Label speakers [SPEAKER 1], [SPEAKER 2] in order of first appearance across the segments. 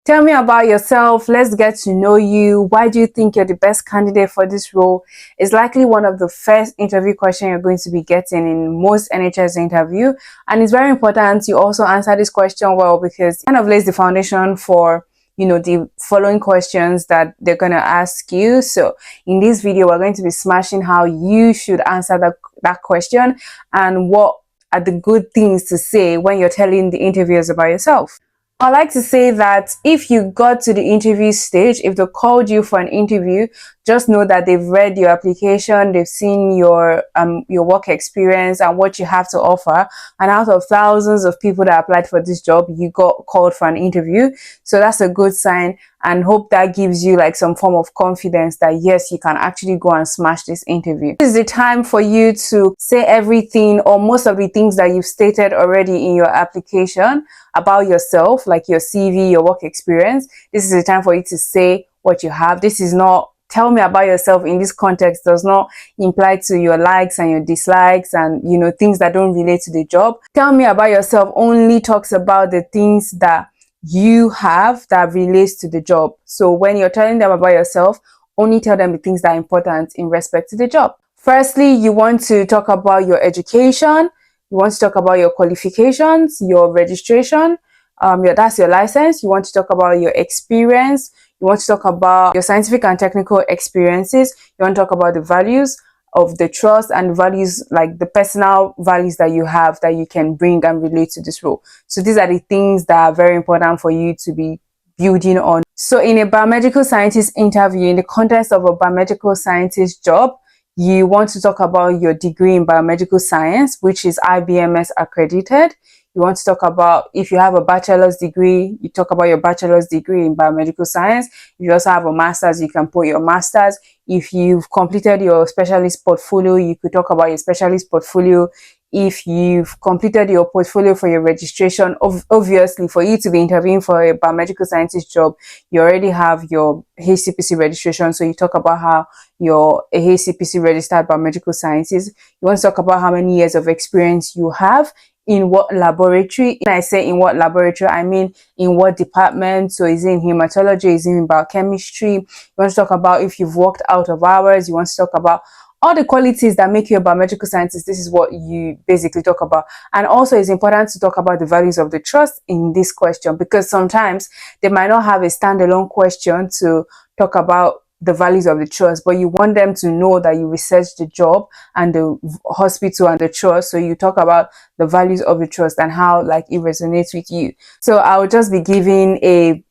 [SPEAKER 1] Tell me about yourself. Let's get to know you. Why do you think you're the best candidate for this role? It's likely one of the first interview questions you're going to be getting in most NHS interview. And it's very important you also answer this question well, because it kind of lays the foundation for the following questions that they're going to ask you. So in this video, we're going to be smashing how you should answer that question and what are the good things to say when you're telling the interviewers about yourself. I like to say that if you got to the interview stage, if they called you for an interview, just know that they've read your application, they've seen your work experience and what you have to offer. And out of thousands of people that applied for this job, you got called for an interview. So that's a good sign, and hope that gives you like some form of confidence that yes, you can actually go and smash this interview. This is the time for you to say everything or most of the things that you've stated already in your application about yourself, like your CV, your work experience. This is the time for you to say what you have. This is not tell me about yourself in this context does not imply to your likes and your dislikes and things that don't relate to the job. Tell me about yourself only talks about the things that you have that relates to the job. So when you're telling them about yourself, only tell them the things that are important in respect to the job. Firstly, you want to talk about your education. You want to talk about your qualifications, your registration, that's your license. You want to talk about your experience. You want to talk about your scientific and technical experiences. You want to talk about the values of the trust and values, like the personal values that you have that you can bring and relate to this role. So these are the things that are very important for you to be building on. So in a biomedical scientist interview, in the context of a biomedical scientist job, you want to talk about your degree in biomedical science, which is IBMS accredited. You want to talk about, if you have a bachelor's degree, you talk about your bachelor's degree in biomedical science. If you also have a master's, you can put your master's. If you've completed your specialist portfolio, you could talk about your specialist portfolio. If you've completed your portfolio for your registration, obviously for you to be interviewing for a biomedical scientist job, you already have your HCPC registration. So you talk about how you're a HCPC registered biomedical scientist. You want to talk about how many years of experience you have, in what laboratory. When I say in what laboratory, I mean in what department. So is it in hematology, is it in biochemistry? You want to talk about if you've worked out of hours. You want to talk about all the qualities that make you a biomedical scientist. This is what you basically talk about. And also it's important to talk about the values of the trust in this question, because sometimes they might not have a standalone question to talk about the values of the trust, but you want them to know that you researched the job and the hospital and the trust. So you talk about the values of the trust and how like it resonates with you. So I'll just be giving a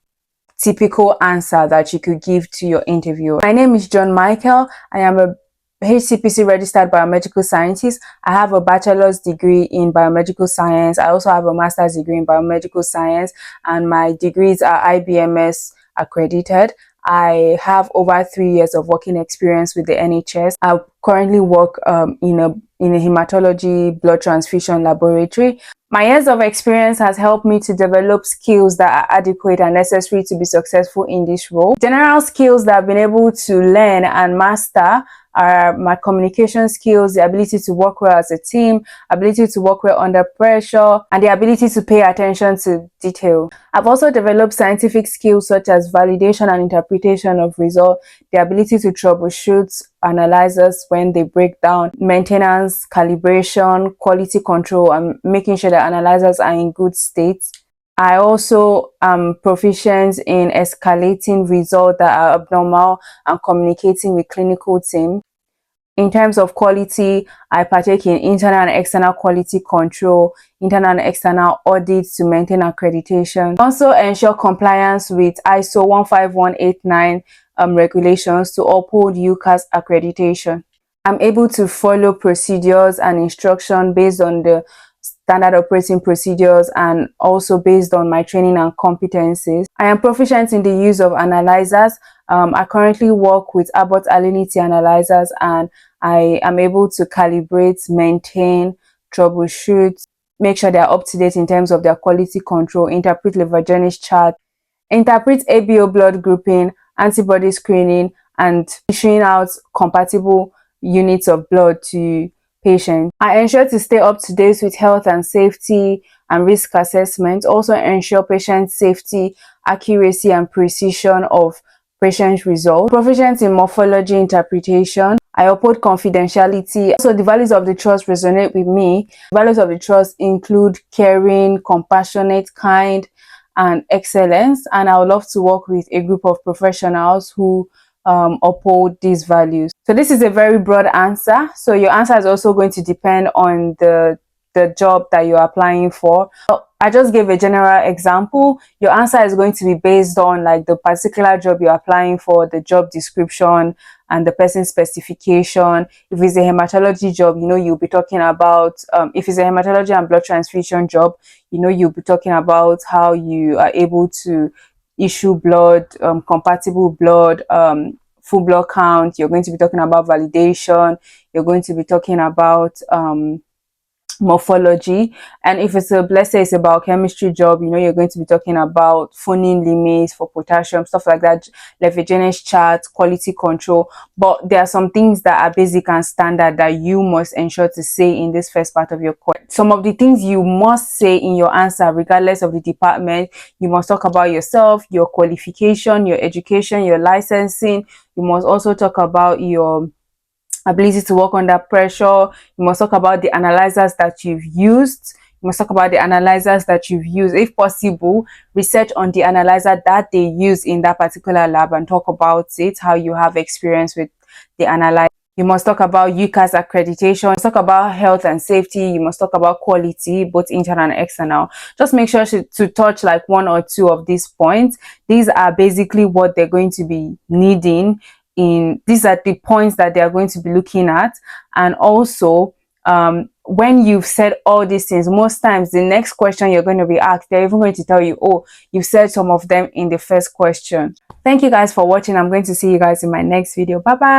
[SPEAKER 1] typical answer that you could give to your interviewer. My name is John Michael. I am a HCPC registered biomedical scientist. I have a bachelor's degree in biomedical science. I also have a master's degree in biomedical science, and my degrees are IBMS accredited. I have over 3 years of working experience with the NHS. I currently work in a hematology blood transfusion laboratory. My years of experience has helped me to develop skills that are adequate and necessary to be successful in this role. General skills that I've been able to learn and master are my communication skills, the ability to work well as a team, ability to work well under pressure, and the ability to pay attention to detail. I've also developed scientific skills such as validation and interpretation of results, the ability to troubleshoot analyzers when they break down, maintenance, calibration, quality control, and making sure that analyzers are in good state. I also am proficient in escalating results that are abnormal and communicating with clinical team. In terms of quality, I partake in internal and external quality control, internal and external audits to maintain accreditation. Also ensure compliance with ISO 15189 regulations to uphold UCAS accreditation. I'm able to follow procedures and instruction based on the standard operating procedures and also based on my training and competencies. I am proficient in the use of analyzers. I currently work with Abbott Alinity analyzers, and I am able to calibrate, maintain, troubleshoot, make sure they are up to date in terms of their quality control, interpret Levergenix chart, interpret ABO blood grouping, antibody screening, and issuing out compatible units of blood to patients. I ensure to stay up to date with health and safety and risk assessment, also ensure patient safety accuracy and precision of patient results, proficient in morphology interpretation. I uphold confidentiality. So the values of the trust resonate with me. Values of the trust include caring, compassionate, kind, and excellence. And I would love to work with a group of professionals who uphold these values. So this is a very broad answer. So your answer is also going to depend on the job that you're applying for. I just gave a general example. Your answer is going to be based on like the particular job you're applying for, the job description and the person's specification. If it's a hematology job, you know, you'll be talking about, if it's a hematology and blood transfusion job, you know, you'll be talking about how you are able to issue blood, compatible blood, full blood count. You're going to be talking about validation. You're going to be talking about, morphology. And if it's a, let's say it's a biochemistry job, you know, you're going to be talking about phonin limits for potassium, stuff like that, levogenase charts, quality control. But there are some things that are basic and standard that you must ensure to say in this first part of your course. Some of the things you must say in your answer, regardless of the department, you must talk about yourself, your qualification, your education, your licensing. You must also talk about your ability to work under pressure. You must talk about the analyzers that you've used. You must talk about the analyzers that you've used. If possible, research on the analyzer that they use in that particular lab and talk about it, how you have experience with the analyzer. You must talk about UCAS accreditation. You must talk about health and safety. You must talk about quality, both internal and external. Just make sure to touch like one or two of these points. These are basically what they're going to be needing. These are the points that they are going to be looking at. And also, when you've said all these things, most times the next question you're going to be asked, they're even going to tell you, oh, you've said some of them in the first question. Thank you guys for watching. I'm going to see you guys in my next video. Bye bye.